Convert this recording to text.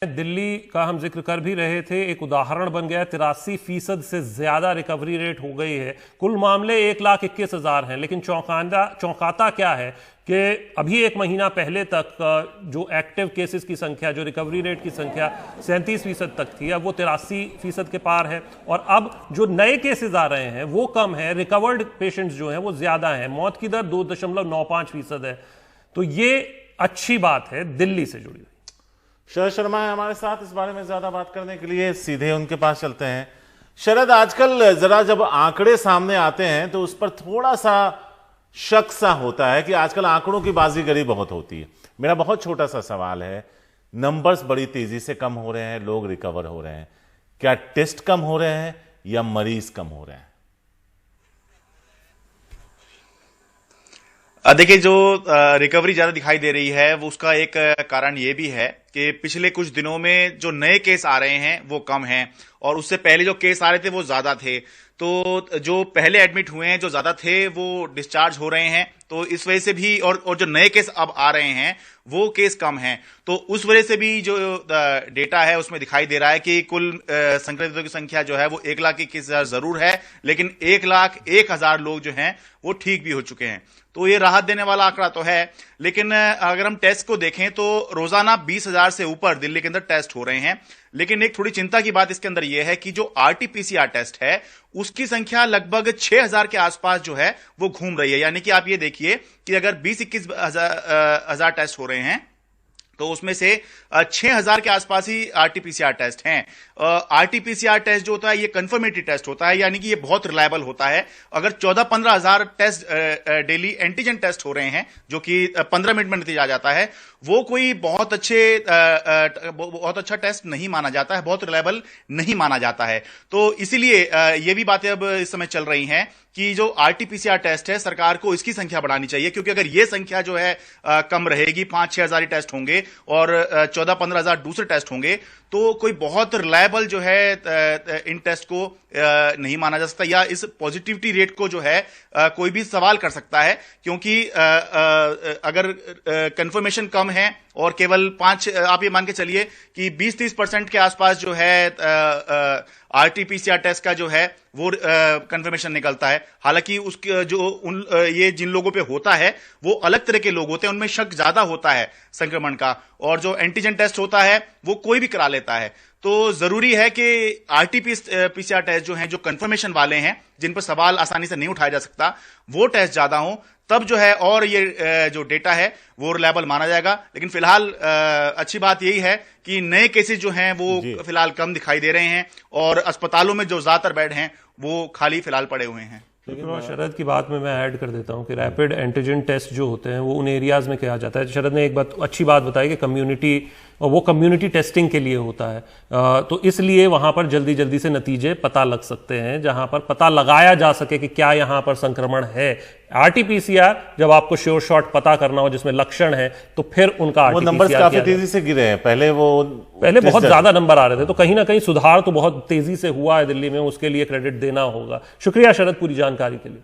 दिल्ली का हम जिक्र कर भी रहे थे, एक उदाहरण बन गया। 83% से ज्यादा रिकवरी रेट हो गई है। कुल मामले 1,21,000 हैं, लेकिन चौंकाता क्या है कि अभी एक महीना पहले तक जो एक्टिव केसेस की संख्या, जो रिकवरी रेट की संख्या 37% तक थी, अब वो 83% के पार है। और अब जो नए केसेस आ रहे हैं वो कम है, रिकवर्ड पेशेंट्स जो हैं वो ज्यादा हैं। मौत की दर 2.95% है। तो ये अच्छी बात है दिल्ली से जुड़ी। शरद शर्मा है हमारे साथ इस बारे में ज्यादा बात करने के लिए, सीधे उनके पास चलते हैं। शरद, आजकल जरा जब आंकड़े सामने आते हैं तो उस पर थोड़ा सा शक सा होता है कि आजकल आंकड़ों की बाजीगरी बहुत होती है। मेरा बहुत छोटा सा सवाल है, नंबर्स बड़ी तेजी से कम हो रहे हैं, लोग रिकवर हो रहे हैं, क्या टेस्ट कम हो रहे हैं या मरीज कम हो रहे हैं? देखिए, जो रिकवरी ज्यादा दिखाई दे रही है वो उसका एक कारण ये भी है कि पिछले कुछ दिनों में जो नए केस आ रहे हैं वो कम हैं और उससे पहले जो केस आ रहे थे वो ज्यादा थे। तो जो पहले एडमिट हुए हैं जो ज्यादा थे वो डिस्चार्ज हो रहे हैं, तो इस वजह से भी और जो नए केस अब आ रहे हैं वो केस कम हैं, तो उस वजह से भी जो डेटा है उसमें दिखाई दे रहा है कि कुल संक्रमितों की संख्या जो है वो 1,21,000 जरूर है, लेकिन 1,01,000 लोग जो हैं वो ठीक भी हो चुके हैं। तो ये राहत देने वाला आंकड़ा तो है। लेकिन अगर हम टेस्ट को देखें तो रोजाना 20,000 से ऊपर दिल्ली के अंदर टेस्ट हो रहे हैं। लेकिन एक थोड़ी चिंता की बात इसके अंदर यह है कि जो आरटीपीसीआर टेस्ट है उसकी संख्या लगभग 6,000 के आसपास जो है वो घूम रही है। यानी कि आप ये देखिए कि अगर 20-21 हजार टेस्ट हो रहे हैं तो उसमें से 6,000 के आसपास ही आरटीपीसीआर टेस्ट हैं। आरटीपीसीआर टेस्ट जो होता है ये कंफर्मेटरी टेस्ट होता है, यानी कि ये बहुत रिलायबल होता है। अगर 14-15 हजार टेस्ट डेली एंटीजन टेस्ट हो रहे हैं जो कि 15 मिनट में नतीजा आ जाता है, वो कोई बहुत अच्छा टेस्ट नहीं माना जाता है, बहुत रिलायबल नहीं माना जाता है। तो इसीलिए ये भी बातें अब इस समय चल रही हैं कि जो आरटीपीसीआर टेस्ट है सरकार को इसकी संख्या बढ़ानी चाहिए, क्योंकि अगर ये संख्या जो है कम रहेगी, 5-6 हजार टेस्ट होंगे और 14-15 हजार दूसरे टेस्ट होंगे, तो कोई बहुत रिलायबल जो है इन टेस्ट को नहीं माना जा सकता, या इस पॉजिटिविटी रेट को जो है कोई भी सवाल कर सकता है। क्योंकि अगर कंफर्मेशन कम है और केवल आप ये मान के चलिए कि 20-30% के आसपास जो है आरटीपीसीआर टेस्ट का जो है वो कंफर्मेशन निकलता है। हालांकि उसके ये जिन लोगों पे होता है वो अलग तरह के लोग होते हैं, उनमें शक ज्यादा होता है संक्रमण का, और जो एंटीजन टेस्ट होता है वो कोई भी करा लेता है। तो जरूरी है कि आरटीपीसीआर टेस्ट जो हैं, जो कंफर्मेशन वाले हैं, जिन पर सवाल आसानी से नहीं उठाया जा सकता, वो टेस्ट ज्यादा हो, तब जो है और ये जो डेटा है वो रिलायबल माना जाएगा। लेकिन फिलहाल अच्छी बात यही है कि नए केसेस जो हैं वो फिलहाल कम दिखाई दे रहे हैं और अस्पतालों में जो ज्यादातर बेड हैं वो खाली फिलहाल पड़े हुए हैं। लेकिन शरद की बात में मैं ऐड कर देता हूं कि रैपिड एंटीजन टेस्ट जो होते हैं वो उन एरियाज में किया जाता है। शरद ने एक बात अच्छी बात बताई कि वो कम्युनिटी टेस्टिंग के लिए होता है, तो इसलिए वहां पर जल्दी जल्दी से नतीजे पता लग सकते हैं, जहां पर पता लगाया जा सके कि क्या यहां पर संक्रमण है। आरटीपीसीआर जब आपको श्योर शॉट पता करना हो जिसमें लक्षण है तो फिर उनका आरटीपीसीआर नंबर्स काफी तेजी से गिरे हैं। पहले बहुत ज्यादा नंबर आ रहे थे, तो कहीं ना कहीं सुधार तो बहुत तेजी से हुआ है दिल्ली में, उसके लिए क्रेडिट देना होगा। शुक्रिया शरद पूरी जानकारी के लिए।